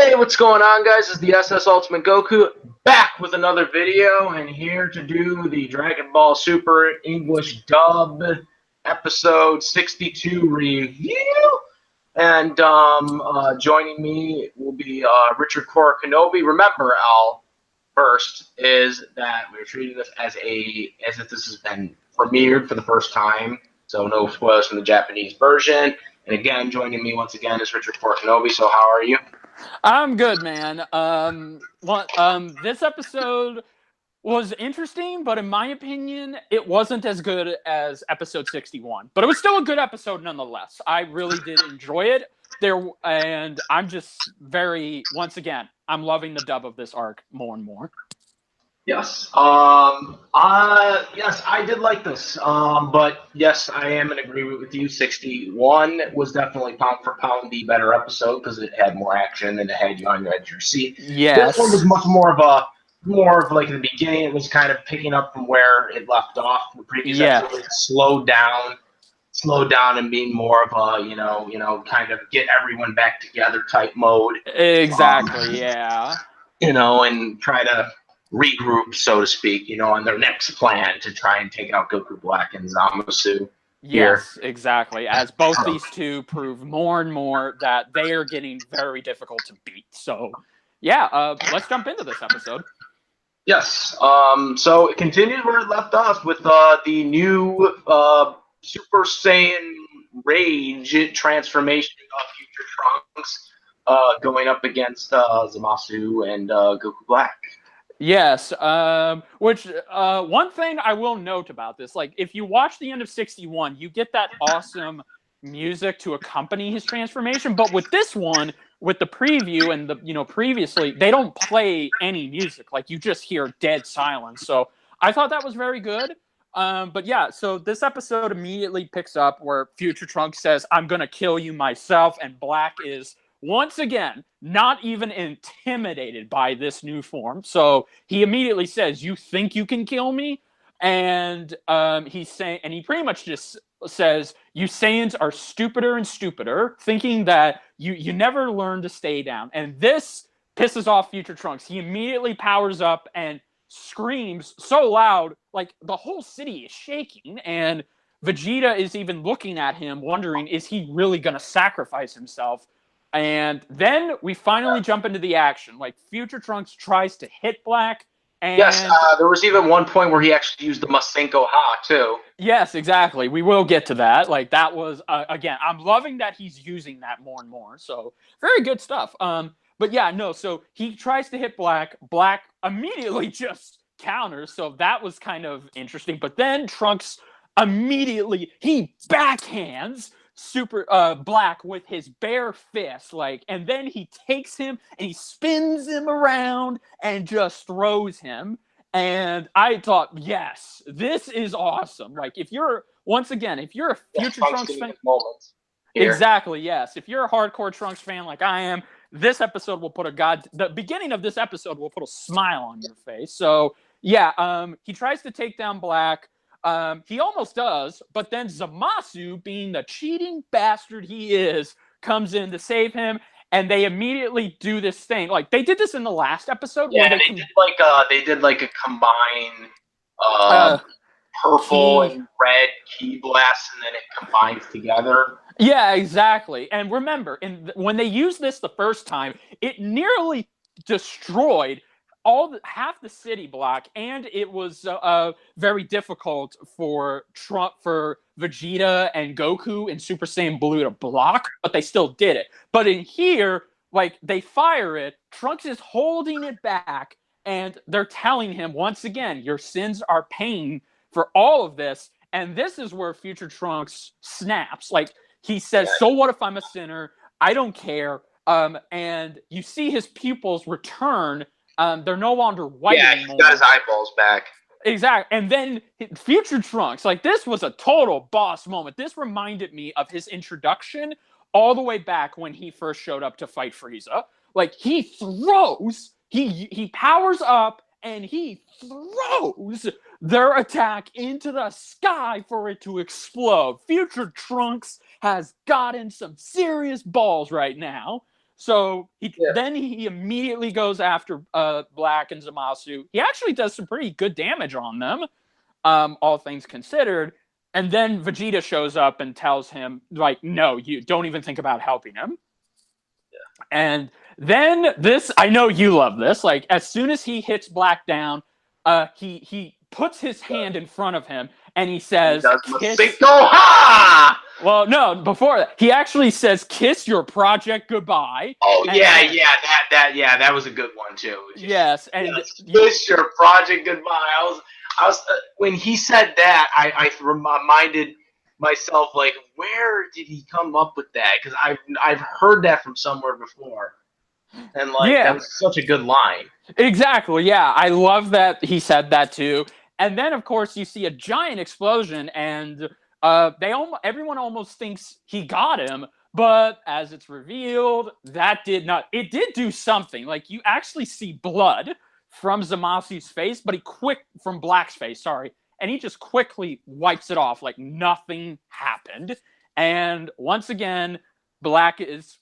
Hey, what's going on, guys? It's the SS Ultimate Goku back with another video, and here to do the Dragon Ball Super English dub episode 62 review. And joining me will be Richard Core Kenobi. Remember, Al, first is that we're treating this as if this has been premiered for the first time, so no spoilers from the Japanese version. And again, joining me once again is Richard Core Kenobi. So how are you? I'm good, man. This episode was interesting, but in my opinion, it wasn't as good as episode 61. But it was still a good episode nonetheless. I really did enjoy it. And I'm just once again, I'm loving the dub of this arc more and more. Yes. Yes, I did like this. But yes, I am in agreement with you. 61 was definitely pound for pound the better episode because it had more action and it had you on your edge of your seat. Yes. This one was much more of like in the beginning, it was kind of picking up from where it left off. The previous episode it slowed down and being more of a, kind of get everyone back together type mode. Exactly, yeah. And try to regroup, so to speak, on their next plan to try and take out Goku Black and Zamasu. Yes, exactly. As both these two prove more and more that they are getting very difficult to beat. So, yeah, let's jump into this episode. Yes. So it continues where it left off with the new Super Saiyan Rage transformation of Future Trunks going up against Zamasu and Goku Black. Yes, which one thing I will note about this, like if you watch the end of 61, you get that awesome music to accompany his transformation, but with this one, with the preview and the previously, they don't play any music. Like you just hear dead silence. So I thought that was very good. But yeah, so this episode immediately picks up where Future Trunks says, "I'm gonna kill you myself," and Black is once again not even intimidated by this new form. So he immediately says, "You think you can kill me?" And he pretty much just says, "You Saiyans are stupider and stupider, thinking that you never learn to stay down." And this pisses off Future Trunks. He immediately powers up and screams so loud, like the whole city is shaking. And Vegeta is even looking at him, wondering, is he really going to sacrifice himself? And then we finally jump into the action. Like Future Trunks tries to hit Black. And yes, there was even one point where he actually used the Masenko Ha too. Yes, exactly. We will get to that. Like that was again, I'm loving that he's using that more and more. So very good stuff. But yeah, no. So he tries to hit Black. Black immediately just counters. So that was kind of interesting. But then Trunks immediately he backhands Black with his bare fist, and then he takes him and he spins him around and just throws him. And I thought, yes, this is awesome. Like if you're a Future Trunks fan, exactly, yes. If you're a hardcore Trunks fan like I am, this episode will put the beginning of this episode will put a smile on your face. So yeah, he tries to take down Black. He almost does, but then Zamasu, being the cheating bastard he is, comes in to save him, and they immediately do this thing. Like they did this in the last episode. Yeah, where they did like a combined purple and red ki blast, and then it combines together. Yeah, exactly. And remember, when they used this the first time, it nearly destroyed half the city block, and it was very difficult for Vegeta and Goku and Super Saiyan Blue to block, but they still did it. But in here, like they fire it, Trunks is holding it back, and they're telling him once again, your sins are paying for all of this. And this is where Future Trunks snaps. Like he says, "So what if I'm a sinner? I don't care." And you see his pupils return. They're no longer white anymore. He got his eyeballs back. Exactly. And then Future Trunks, like this was a total boss moment. This reminded me of his introduction all the way back when he first showed up to fight Frieza. Like he powers up and he throws their attack into the sky for it to explode. Future Trunks has gotten some serious balls right now. So Yeah. then he immediately goes after Black and Zamasu. He actually does some pretty good damage on them, all things considered. And then Vegeta shows up and tells him, like, no, you don't even think about helping him. Yeah. And then this, I know you love this. Like, as soon as he hits Black down, he puts his hand in front of him and he says, "Kiss." Ha! Well, no, before that, he actually says, "Kiss your project goodbye." Oh, that was a good one too. Yes, and kiss your project goodbye. I was when he said that, I reminded myself, like, where did he come up with that? Because I've heard that from somewhere before, and that was such a good line. Exactly. Yeah, I love that he said that too. And then, of course, you see a giant explosion, and everyone almost thinks he got him, but as it's revealed, that did not. It did do something. Like, you actually see blood from Zamasu's face, but from Black's face, sorry, and he just quickly wipes it off like nothing happened. And once again, Black is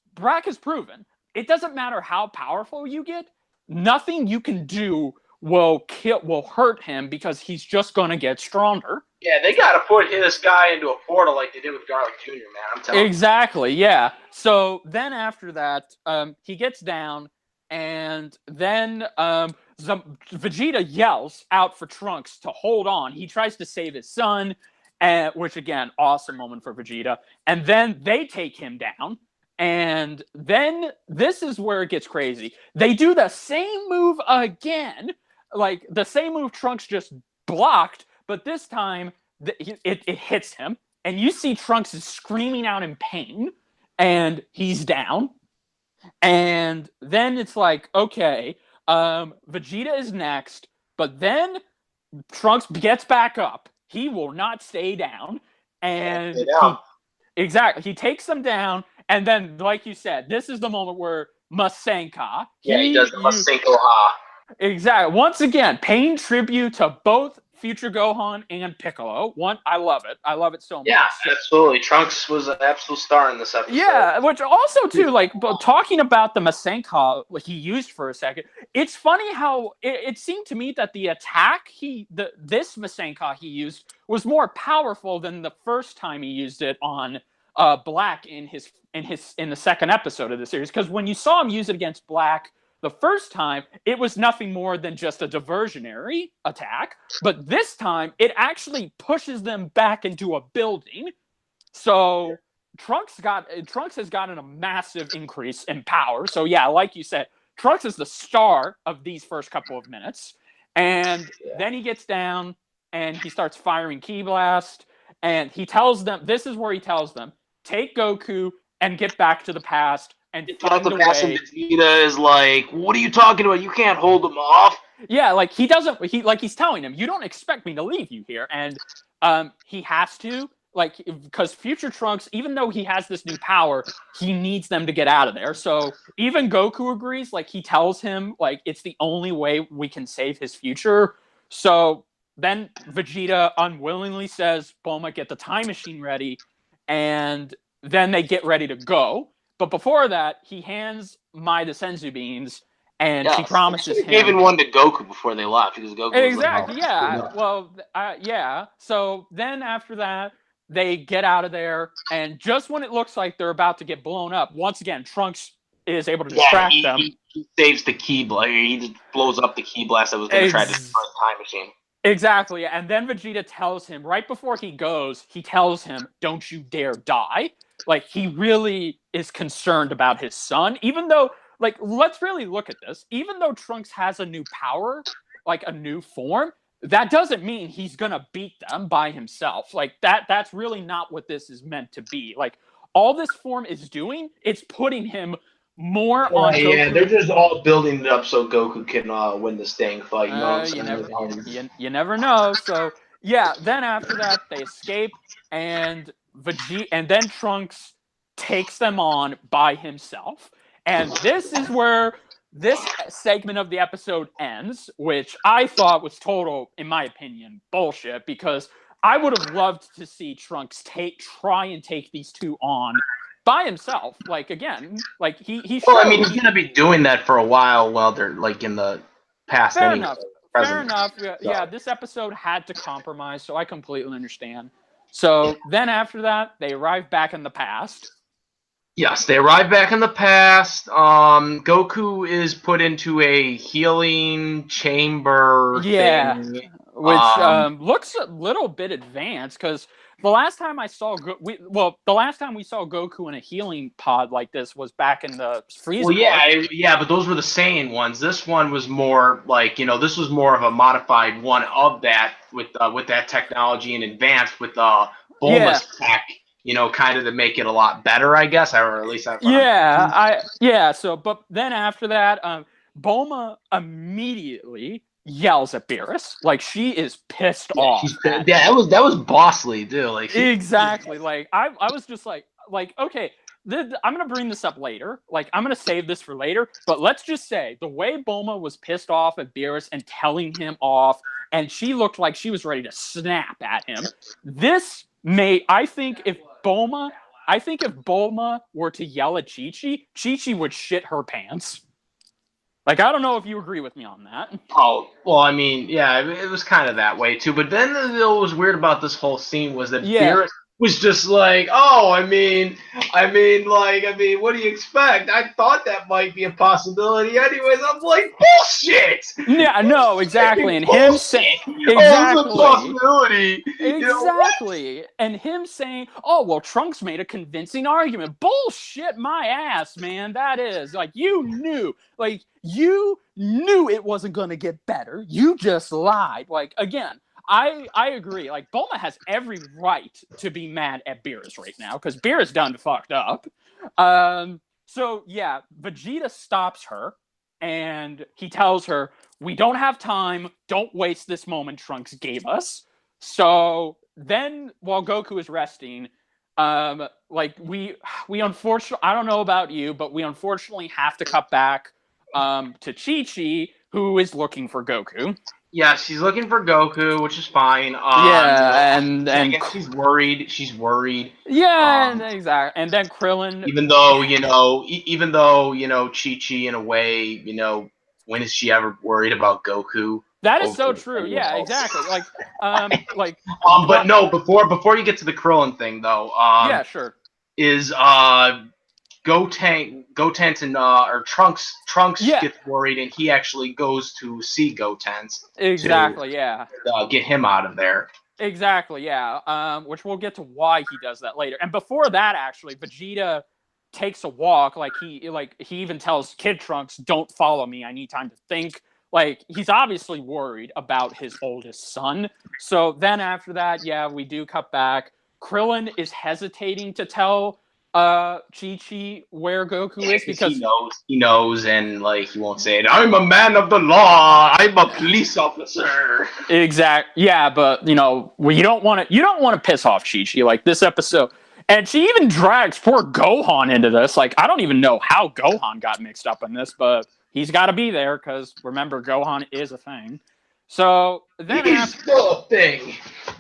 proven. It doesn't matter how powerful you get, nothing you can do will hurt him because he's just gonna get stronger. Yeah, they gotta put this guy into a portal like they did with Garlic Jr., man. I'm telling you. Exactly, yeah. So then after that, he gets down, and then Vegeta yells out for Trunks to hold on. He tries to save his son, which, again, awesome moment for Vegeta. And then they take him down. And then this is where it gets crazy. They do the same move again, like the same move Trunks just blocked, but this time it hits him. And you see Trunks is screaming out in pain, and he's down. And then it's like, okay, Vegeta is next, but then Trunks gets back up. He will not stay down. And he takes them down. And then, like you said, this is the moment where Masenka. He does the Masenko Ha. Exactly. Once again, paying tribute to both future Gohan and Piccolo. I love it. I love it so much. Yeah, absolutely. Trunks was an absolute star in this episode. Yeah, which also, too, like, talking about the Masenka he used for a second, it's funny how it seemed to me that the attack this Masenka he used was more powerful than the first time he used it on Black in the second episode of the series. Because when you saw him use it against Black the first time, it was nothing more than just a diversionary attack. But this time, it actually pushes them back into a building. So Trunks has gotten a massive increase in power. So yeah, like you said, Trunks is the star of these first couple of minutes. And then he gets down and he starts firing Ki Blast. And he tells them, this is where he tells them, take Goku and get back to the past and find a way. Vegeta is like, what are you talking about? You can't hold him off. Yeah, like he's telling him, you don't expect me to leave you here. And he has to, like, because future Trunks, even though he has this new power, he needs them to get out of there. So even Goku agrees, like, he tells him, like, it's the only way we can save his future. So then Vegeta unwillingly says, Bulma, get the time machine ready. And then they get ready to go. But before that, he hands Mai the Senzu beans, and she promises him. He gave one to Goku before they left, because Goku exactly, was like, well, So then after that, they get out of there, and just when it looks like they're about to get blown up, once again, Trunks is able to distract them. He saves the Ki Blast. He just blows up the Ki Blast that was going to try to destroy the time machine. Exactly, and then Vegeta tells him, right before he goes, he tells him, don't you dare die. Like, he really is concerned about his son, even though, like, let's really look at this. Even though Trunks has a new power, like a new form, that doesn't mean he's gonna beat them by himself. Like, that's really not what this is meant to be. Like, all this form is doing, it's putting him more on Goku. Yeah, they're just all building it up so Goku can win this dang fight. You know what I'm saying? You never know. So, yeah, then after that, they escape, and then Trunks takes them on by himself. And this is where this segment of the episode ends, which I thought was total, in my opinion, bullshit, because I would have loved to see Trunks try and take these two on by himself. Like again, like he Well, I showed. mean, he's gonna be doing that for a while they're like in the past Fair anyway. enough. Fair Present. enough. Yeah, this episode had to compromise, so I completely understand. So then after that, they arrive back in the past. Yes, they arrive back in the past. Goku is put into a healing chamber Yeah, thing. which looks a little bit advanced because the last time I saw the last time we saw Goku in a healing pod like this was back in the Frieza. Well, yeah, arc. yeah, but those were the Saiyan ones. This one was more like, this was more of a modified one of that with that technology and advanced with Bulma's tech, kind of to make it a lot better, I guess, or at least that's what So, but then after that, Bulma immediately yells at Beerus, like she is pissed off. That was bossly too. Like exactly. Like I was just like okay. I'm gonna bring this up later. Like I'm gonna save this for later. But let's just say the way Bulma was pissed off at Beerus and telling him off, and she looked like she was ready to snap at him. I think if Bulma were to yell at Chi-Chi would shit her pants. Like, I don't know if you agree with me on that. Oh, well, I mean, yeah, it was kind of that way, too. But then what was weird about this whole scene was that Beerus was just like, oh, I mean, what do you expect? I thought that might be a possibility. Anyways, I'm like, bullshit! Yeah, no, exactly. And him saying, exactly. Oh, possibility. Exactly. And him saying, oh, well, Trunks made a convincing argument. Bullshit my ass, man. That is. Like, you knew it wasn't going to get better. You just lied. Like, again, I agree. Like, Bulma has every right to be mad at Beerus right now because Beerus done fucked up. So, yeah, Vegeta stops her and he tells her, we don't have time. Don't waste this moment Trunks gave us. So then while Goku is resting, we unfortunately, I don't know about you, but we unfortunately have to cut back to Chi-Chi, who is looking for Goku. Yeah, she's looking for Goku, which is fine. And I guess she's worried. Yeah, exactly. And then Krillin, even though Chi-Chi in a way, when is she ever worried about Goku? That is so true. Yeah, exactly. But no, before you get to the Krillin thing though, yeah, sure. Is Gotenks and or Trunks gets worried and he actually goes to see Gotenks. Exactly, get him out of there. Exactly, yeah. Which we'll get to why he does that later. And before that, actually, Vegeta takes a walk. Like he even tells Kid Trunks, "Don't follow me. I need time to think." Like he's obviously worried about his oldest son. So then after that, yeah, we do cut back. Krillin is hesitating to tell Chi-Chi where Goku is because he knows and like he won't say it. I'm a man of the law. I'm a police officer. Exactly. Yeah, but you don't want to piss off Chi-Chi like this episode. And she even drags poor Gohan into this. Like I don't even know how Gohan got mixed up in this, but he's got to be there because remember Gohan is a thing. So then he's still a thing.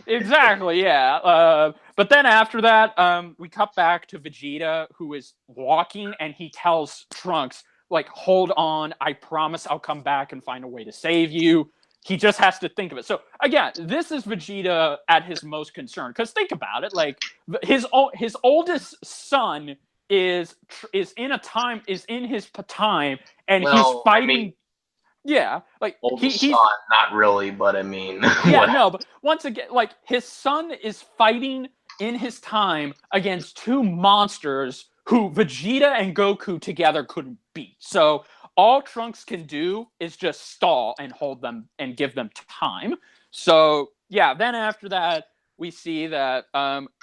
Exactly, yeah. But then after that, we cut back to Vegeta, who is walking, and he tells Trunks, like, hold on, I promise I'll come back and find a way to save you. He just has to think of it. So, again, this is Vegeta at his most concerned. Because think about it, like, his oldest son is in his time, and he's fighting... Yeah, like he's son, not really, but I mean, yeah, no, but once again, like his son is fighting in his time against two monsters who Vegeta and Goku together couldn't beat. So all Trunks can do is just stall and hold them and give them time. So yeah, then after that, we see that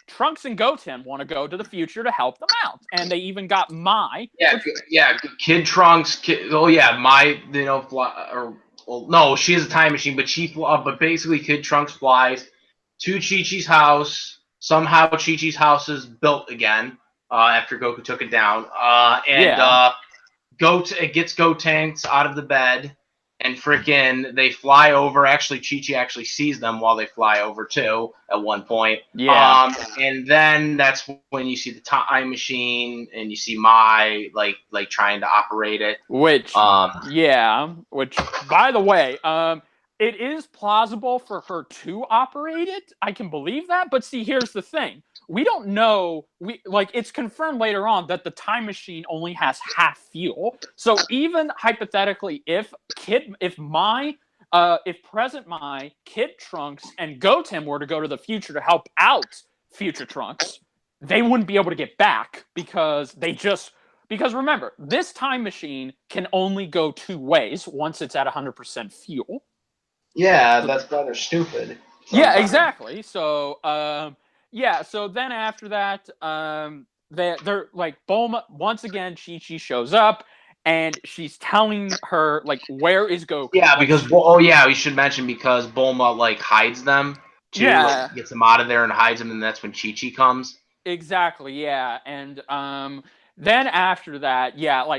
Trunks and Goten want to go to the future to help them out, and they even got Mai. Kid Trunks. Mai. No, she has a time machine, but basically, Kid Trunks flies to Chi-Chi's house. Somehow, Chi-Chi's house is built again after Goku took it down, it gets Gotenks out of the bed. and freaking they fly over. Actually, Chi-Chi actually sees them while they fly over too at one point. Yeah. And then that's when you see the time machine and you see Mai like trying to operate it. Which, which, by the way, it is plausible for her to operate it. I can believe that. But see, here's the thing. We don't know. It's confirmed later on that the time machine only has half fuel. So even hypothetically, if present Mai, Kid Trunks, and Goten were to go to the future to help out future Trunks, they wouldn't be able to get back because remember, this time machine can only go two ways once it's at 100% fuel. Yeah, that's rather stupid. Yeah, exactly. So, so then after that, they're like Bulma once again. Chi-Chi shows up, and she's telling her like, "Where is Goku?" Yeah, because we should mention because Bulma like hides them. Gets them out of there and hides them, and that's when Chi-Chi comes. Exactly. Yeah, and then after that,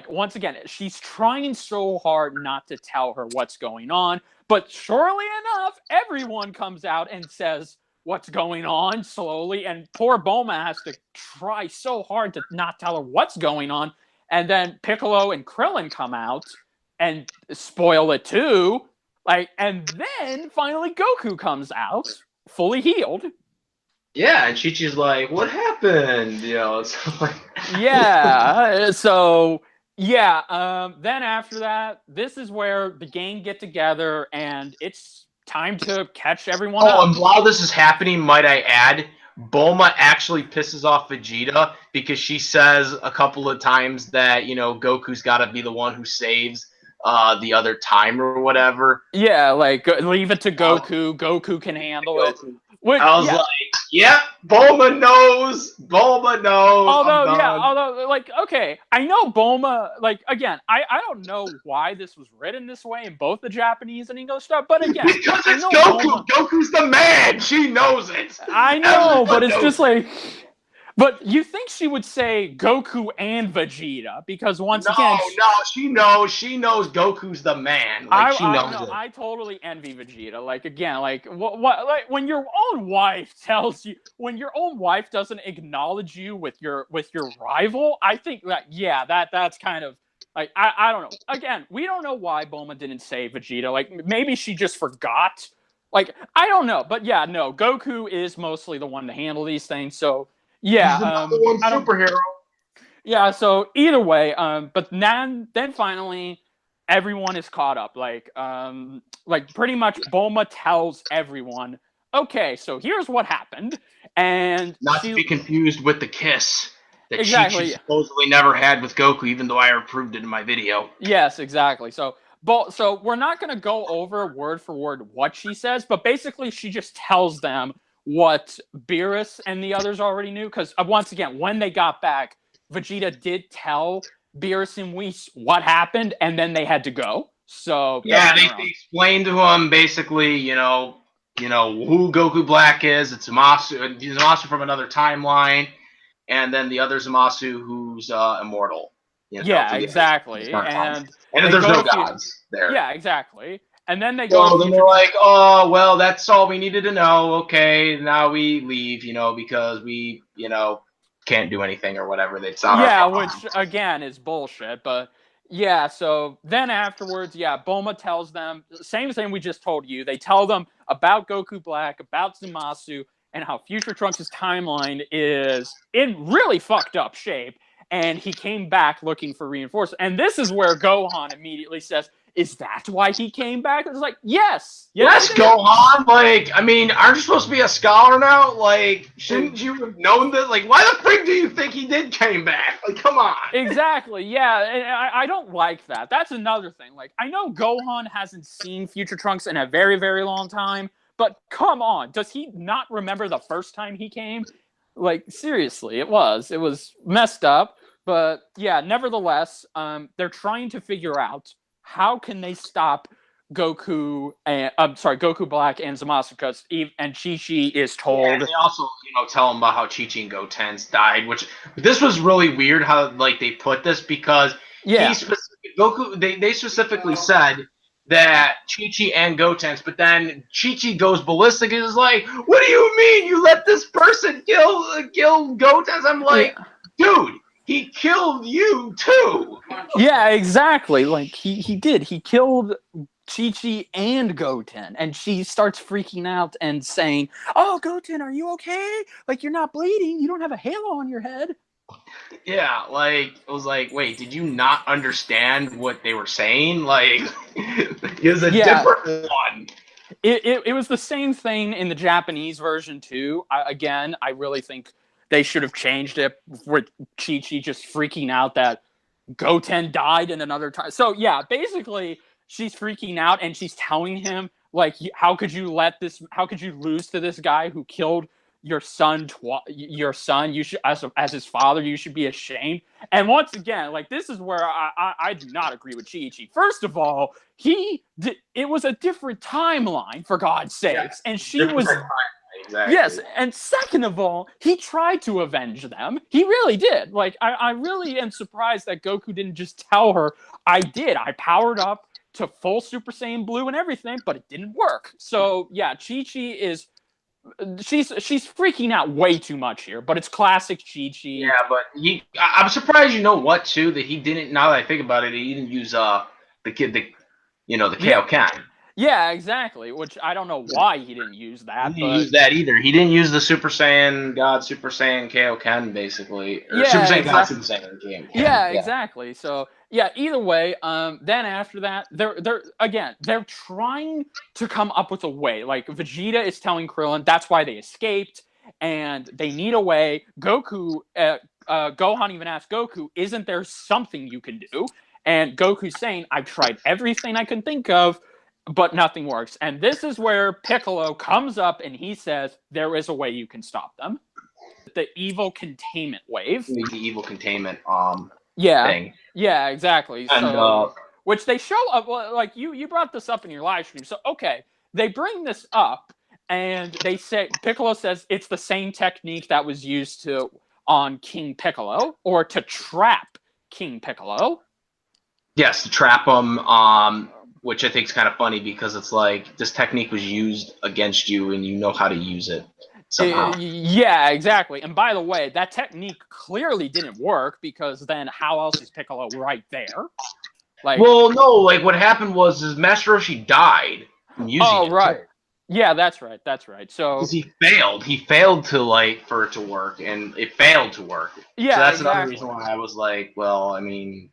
once again, she's trying so hard not to tell her what's going on, but surely enough, everyone comes out and says what's going on slowly, and poor Bulma has to try so hard to not tell her what's going on, and then Piccolo and Krillin come out and spoil it too, and then finally Goku comes out, fully healed. Yeah, and Chi-Chi's like, what happened? It's like... Yeah, so... Yeah, then after that, this is where the gang get together, and it's time to catch everyone up. And while this is happening, might I add, Bulma actually pisses off Vegeta because she says a couple of times that, Goku's got to be the one who saves the other time or whatever. Yeah, leave it to Goku. Goku can handle it. I was like, yep, Bulma knows. Although, okay, I know Bulma, again, I don't know why this was written this way in both the Japanese and English stuff, but again, because it's Goku. Goku's the man. She knows it. I know, but it's just like... But you think she would say Goku and Vegeta because once again, she knows Goku's the man. She knows it. I totally envy Vegeta. When your own wife tells you, when your own wife doesn't acknowledge you with your rival, I think that's kind of I don't know. Again, we don't know why Bulma didn't say Vegeta. Maybe she just forgot. I don't know. But yeah, no, Goku is mostly the one to handle these things. So. Yeah, he's the number one superhero. Yeah, so either way, but then finally, everyone is caught up. Pretty much, Bulma tells everyone, "Okay, so here's what happened," and not to be confused with the kiss that exactly Chi-Chi supposedly never had with Goku, even though I approved it in my video. Yes, exactly. So we're not going to go over word for word what she says, but basically, she just tells them what Beerus and the others already knew, because once again, when they got back, Vegeta did tell Beerus and Whis what happened, and then they had to go. So yeah, they explained to him basically, who Goku Black is. It's Zamasu from another timeline, and then the other Zamasu who's immortal. Exactly. And there's no gods there. Yeah, exactly. And then they go. Then they're like, "Oh, well, that's all we needed to know. Okay, now we leave, because we, can't do anything or whatever." Which again is bullshit. But yeah, so then afterwards, Bulma tells them the same thing we just told you. They tell them about Goku Black, about Zamasu, and how Future Trunks' timeline is in really fucked up shape. And he came back looking for reinforcements. And this is where Gohan immediately says, "Is that why he came back?" It's like, yes, Gohan. Aren't you supposed to be a scholar now? Shouldn't you have known this? Why the freak do you think he did came back? Come on. Exactly. Yeah, and I don't like that. That's another thing. I know Gohan hasn't seen Future Trunks in a very, very long time, but come on, does he not remember the first time he came? Seriously, it was messed up. But yeah, nevertheless, they're trying to figure out how can they stop Goku Black and Zamasu, because and Chi-Chi is told. Yeah, they also, tell him about how Chi-Chi and Gotenks died, which this was really weird how they put this because Goku. They specifically said that Chi-Chi and Gotenks, but then Chi-Chi goes ballistic and is like, "What do you mean you let this person kill Gotenks?" I'm like, dude, he killed you too. Yeah, exactly. Like he did. He killed Chi-Chi and Goten, and she starts freaking out and saying, "Oh, Goten, are you okay? Like you're not bleeding. You don't have a halo on your head." Yeah, like it was like, wait, did you not understand what they were saying? Like, it was a different one. It was the same thing in the Japanese version too. I really think they should have changed it with Chi-Chi just freaking out that Goten died in another time. So yeah, basically she's freaking out and she's telling him like, how could you lose to this guy who killed your son? You should, as his father, you should be ashamed. And once again, like this is where I do not agree with Chi-Chi. First of all, it was a different timeline, for God's sakes, and she was. Exactly. Yes, and second of all, he tried to avenge them. He really did. Like, I really am surprised that Goku didn't just tell her, I did. I powered up to full Super Saiyan Blue and everything, but it didn't work. So, yeah, Chi-Chi is... She's freaking out way too much here, but it's classic Chi-Chi. Yeah, but I'm surprised, you know what, too, that he didn't, now that I think about it, he didn't use the Kaioken. Yeah, exactly. Which I don't know why he didn't use that. He didn't use that either. He didn't use the Super Saiyan God, Super Saiyan Kaioken, basically. Or Super Saiyan God, Super Saiyan Kaioken. Yeah, exactly. So yeah, either way, then after that, they're trying to come up with a way. Like Vegeta is telling Krillin that's why they escaped, and they need a way. Gohan even asks Goku, "Isn't there something you can do?" And Goku's saying, "I've tried everything I can think of, but nothing works." And this is where Piccolo comes up and he says, "There is a way you can stop them." The evil containment wave. The evil containment thing. Yeah, exactly. And, so, which they show up, like you brought this up in your live stream. So, okay, they bring this up and they say, Piccolo says it's the same technique that was used on King Piccolo, or to trap King Piccolo. Yes, to trap him, which I think is kind of funny because it's like this technique was used against you and you know how to use it somehow. Yeah, exactly. And by the way, that technique clearly didn't work because then how else is Piccolo right there? Like, well, no, like what happened was Master Roshi died from using it. Oh, right. Yeah, that's right. So he failed to for it to work, and it failed to work. Yeah, so that's another reason why I was like, well, I mean,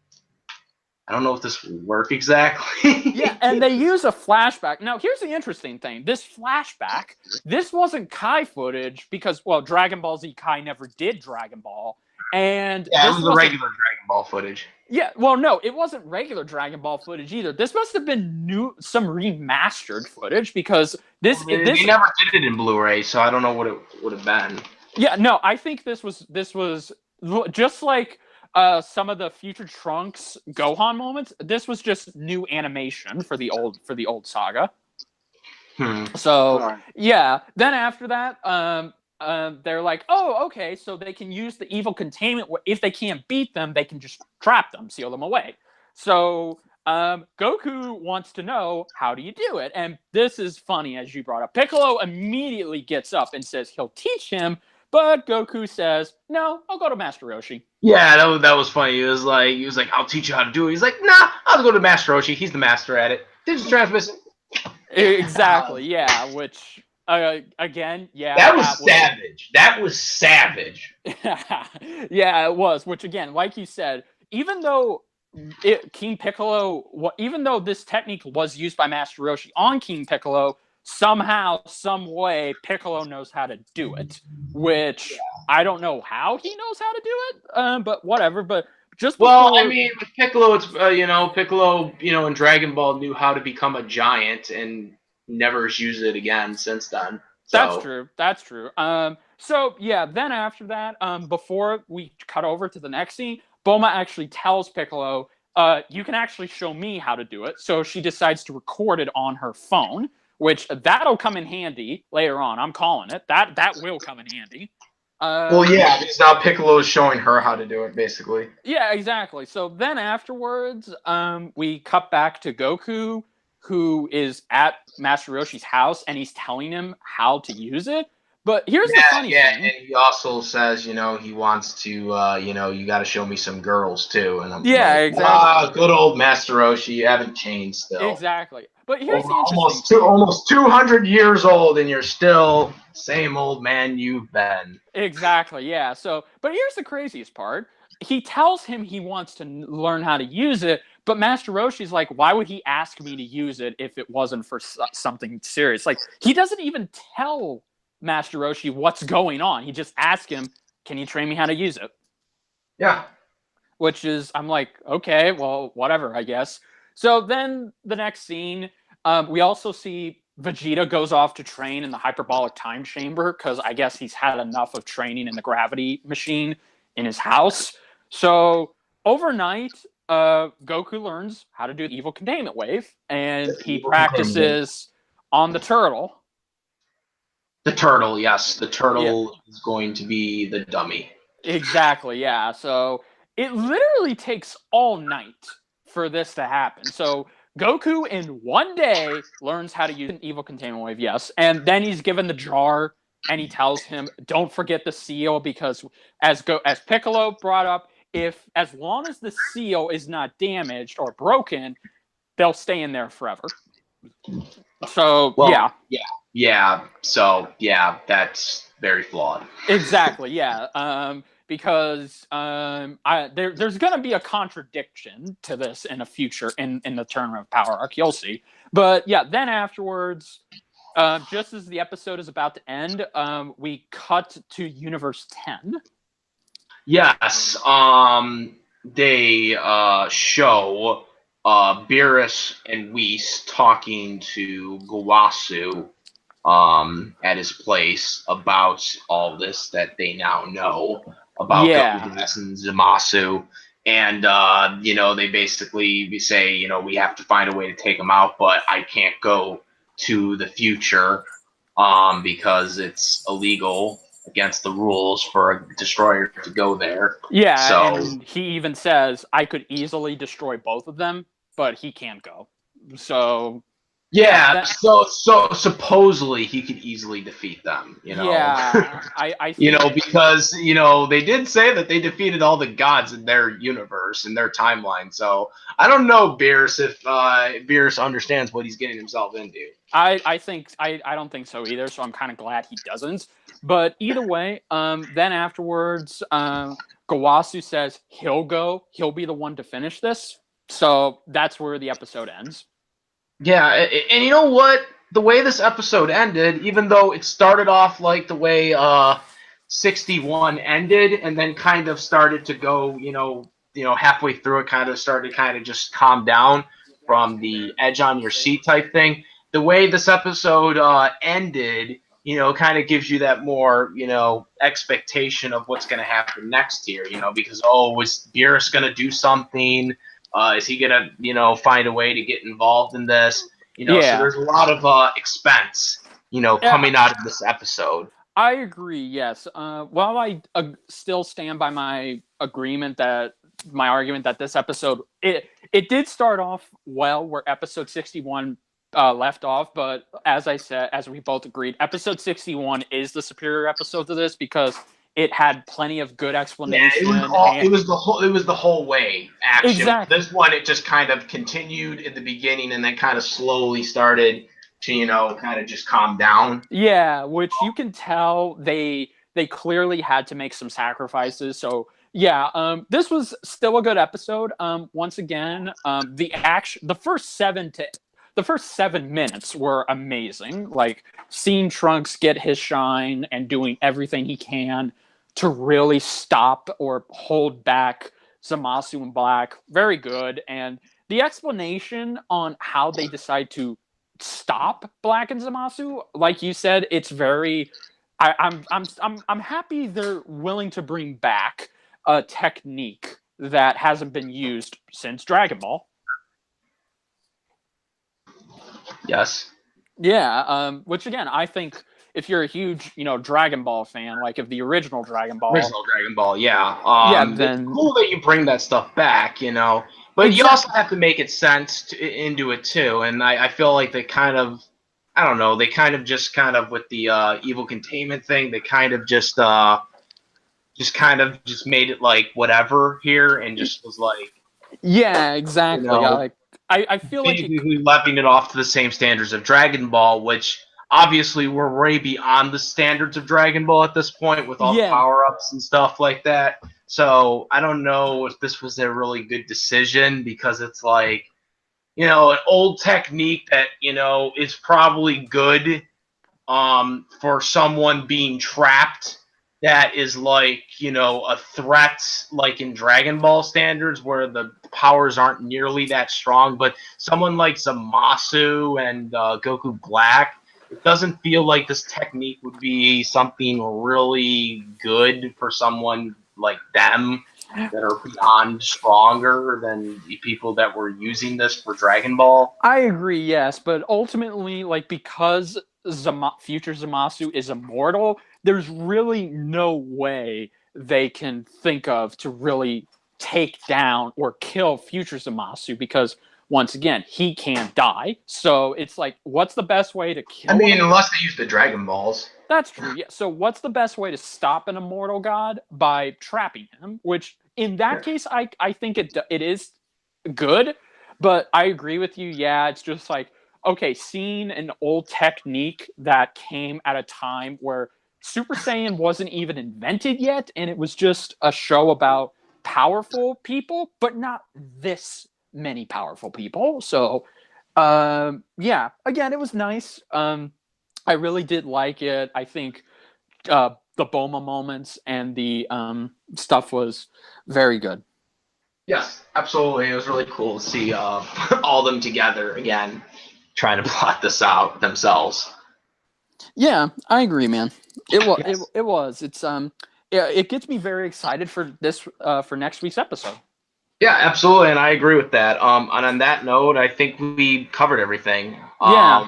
I don't know if this will work exactly. Yeah, and they use a flashback. Now, here's the interesting thing. This flashback, this wasn't Kai footage because, well, Dragon Ball Z Kai never did Dragon Ball. And yeah, it was the regular Dragon Ball footage. Yeah, well, no, it wasn't regular Dragon Ball footage either. This must have been some remastered footage because they never did it in Blu-ray, so I don't know what it would have been. Yeah, no, I think this was just like some of the Future Trunks Gohan moments. This was just new animation for the old saga. So yeah, then after that, they're like, oh, okay, so they can use the evil containment. If they can't beat them, they can just trap them, seal them away. So Goku wants to know, how do you do it? And this is funny, as you brought up. Piccolo immediately gets up and says he'll teach him, but Goku says, no, I'll go to Master Roshi. Yeah, that was funny. He was like, I'll teach you how to do it. He's like, nah, I'll go to Master Roshi. He's the master at it. Digital transmission. Exactly, yeah, which... again, yeah. That was savage. That was savage. Yeah, it was. Which again, like you said, even though King Piccolo, even though this technique was used by Master Roshi on King Piccolo, somehow, some way, Piccolo knows how to do it. Which I don't know how he knows how to do it. But whatever. But just I mean, with Piccolo, it's Piccolo, in Dragon Ball knew how to become a giant and never used it again since then. So. That's true. So yeah, then after that, before we cut over to the next scene, Bulma actually tells Piccolo, you can actually show me how to do it. So she decides to record it on her phone, which that'll come in handy later on. I'm calling it. That will come in handy. Well, yeah, because now Piccolo is showing her how to do it, basically. Yeah, exactly. So then afterwards, we cut back to Goku who is at Master Roshi's house, and he's telling him how to use it. But here's the funny thing. And he also says, he wants to, you got to show me some girls too. And I'm exactly. Good old Master Roshi, you haven't changed still. Exactly. But here's the interesting almost 200 years old, and you're still same old man you've been. Exactly, yeah. So, but here's the craziest part. He tells him he wants to learn how to use it, but Master Roshi's like, why would he ask me to use it if it wasn't for something serious? Like, he doesn't even tell Master Roshi what's going on. He just asks him, can you train me how to use it? Yeah. Which is, I'm like, okay, well, whatever, I guess. So then the next scene, we also see Vegeta goes off to train in the hyperbolic time chamber because I guess he's had enough of training in the gravity machine in his house. So overnight, Goku learns how to do the evil containment wave, and he practices on the turtle. The turtle, yes. The turtle is going to be the dummy. Exactly, yeah. So it literally takes all night for this to happen. So Goku in one day learns how to use an evil containment wave, yes. And then he's given the jar and he tells him, don't forget the seal, because as Piccolo brought up, as long as the seal is not damaged or broken, they'll stay in there forever. So, Yeah. So, that's very flawed. Exactly, yeah. Because there's going to be a contradiction to this in a future in the Tournament of Power arc. You'll see. But yeah, then afterwards, just as the episode is about to end, we cut to Universe 10. Yes. They show Beerus and Whis talking to Gowasu at his place about all this that they now know about Goku and Zamasu. And, they basically say, we have to find a way to take him out, but I can't go to the future because it's illegal against the rules for a destroyer to go there. Yeah, so, and he even says, I could easily destroy both of them, but he can't go. So... Yeah, so supposedly he could easily defeat them, Yeah, I think, because they did say that they defeated all the gods in their universe, in their timeline. So I don't know, Beerus, if Beerus understands what he's getting himself into. I don't think so either. So I'm kind of glad he doesn't. But either way, then afterwards, Gowasu says he'll go. He'll be the one to finish this. So that's where the episode ends. Yeah, and you know what? The way this episode ended, even though it started off like the way 61 ended, and then kind of started to go, halfway through it kind of started to just calm down from the edge on your seat type thing. The way this episode ended, kind of gives you that more, expectation of what's going to happen next here, because, was Beerus going to do something? Is he gonna, find a way to get involved in this? So there's a lot of expense, coming out of this episode. I agree. Yes. While I still stand by my argument that this episode it did start off well where episode 61 left off, but as I said, as we both agreed, episode 61 is the superior episode to this because it had plenty of good explanation. Yeah, it was the whole way action. Exactly. This one, it just kind of continued in the beginning and then kind of slowly started to, kind of just calm down. Yeah, which you can tell they clearly had to make some sacrifices. So yeah, this was still a good episode. Once again, the first 7 minutes were amazing. Like seeing Trunks get his shine and doing everything he can to really stop or hold back Zamasu and Black. Very good. And the explanation on how they decide to stop Black and Zamasu, like you said, it's very I'm happy they're willing to bring back a technique that hasn't been used since Dragon Ball. Yes. Yeah, which again, I think if you're a huge, Dragon Ball fan, like of the original Dragon Ball, yeah, then it's cool that you bring that stuff back, But you also have to make it sense into it too, and I feel like they kind of, I don't know, they kind of just kind of with the evil containment thing, they kind of just made it like whatever here, and just was like, yeah, exactly. you know, I feel like basically leveling it off to the same standards of Dragon Ball, which obviously we're way beyond the standards of Dragon Ball at this point with all the power-ups and stuff like that. So I don't know if this was a really good decision, because it's like, an old technique that, is probably good for someone being trapped, that is like, a threat, like in Dragon Ball standards where the powers aren't nearly that strong. But someone like Zamasu and Goku Black, it doesn't feel like this technique would be something really good for someone like them that are beyond stronger than the people that were using this for Dragon Ball. I agree, yes, but ultimately, like, because future Zamasu is immortal, there's really no way they can think of to really take down or kill future Zamasu, because once again, he can't die. So it's like, what's the best way to kill him? Unless they use the Dragon Balls. That's true, yeah. So what's the best way to stop an immortal god? By trapping him, which in that case, I think it is good, but I agree with you. Yeah, it's just like, okay, seeing an old technique that came at a time where Super Saiyan wasn't even invented yet, and it was just a show about powerful people, but not this many powerful people. So, yeah, again, it was nice. I really did like it. I think the Boma moments and the stuff was very good. Yes, absolutely. It was really cool to see all of them together again, trying to plot this out themselves. Yeah, I agree, man. It was. Yes. It was. It's Yeah, it gets me very excited for this for next week's episode. Yeah, absolutely, and I agree with that. And on that note, I think we covered everything. Yeah.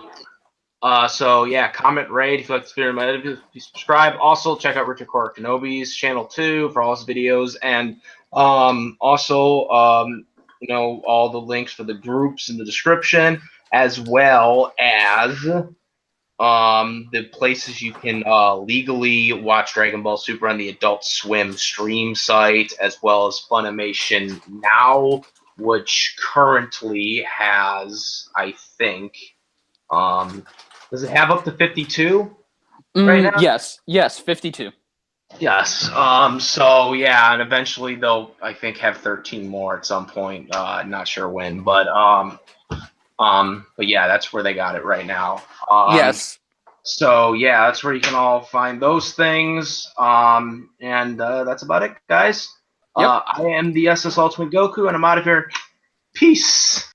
So yeah, comment, rate if you like this video, if you subscribe. Also, check out Richard Core Kenobi's channel too for all his videos, and also all the links for the groups in the description, as well as the places you can legally watch Dragon Ball Super on the Adult Swim stream site, as well as Funimation Now, which currently has, I think, does it have up to 52 right now? Yes, 52. Yes. So yeah, and eventually they'll, I think, have 13 more at some point. Not sure when, but yeah, that's where they got it right now. Yes. So yeah, that's where you can all find those things. And that's about it, guys. Yep. I am the SS Ultimate Goku, and I'm out of here. Peace.